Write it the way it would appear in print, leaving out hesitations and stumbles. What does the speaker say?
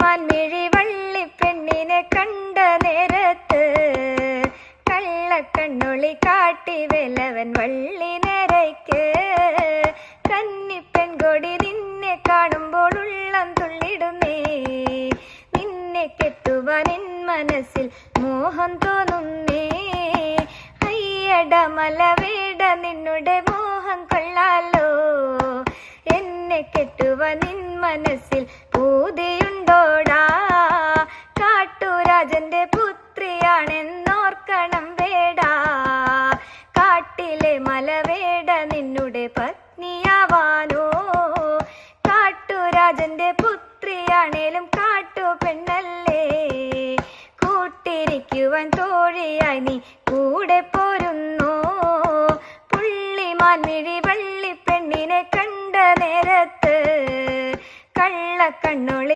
മാൻമിഴി വള്ളിപ്പെണ്ണിനെ കണ്ട നേരത്ത് കള്ളക്കണ്ണൊളി കാട്ടി വേലവൻ വള്ളി നേരയ്ക്ക്. കന്നിപ്പെൺകൊടി നിന്നെ കാണുമ്പോൾ ഉള്ളം തുള്ളിടുന്നേ, നിന്നെ കെട്ടുവാൻ എൻ മനസ്സിൽ മോഹം തോന്നുന്നേ. അയ്യട മലവേട നിന്നുടെ മോഹം കൊള്ളാലോ, എന്നെ കെട്ടുവാൻ നിൻ മനസ്സിൽ പൂതിയുണ്ടോടാ. കാട്ടുരാജന്റെ പുത്രിയാണെന്നോർക്കണം വേടാ, കാട്ടിലെ മലവേട നിന്നുടെ പത്നിയാവാനോ. കാട്ടുരാജന്റെ പുത്രിയാണേലും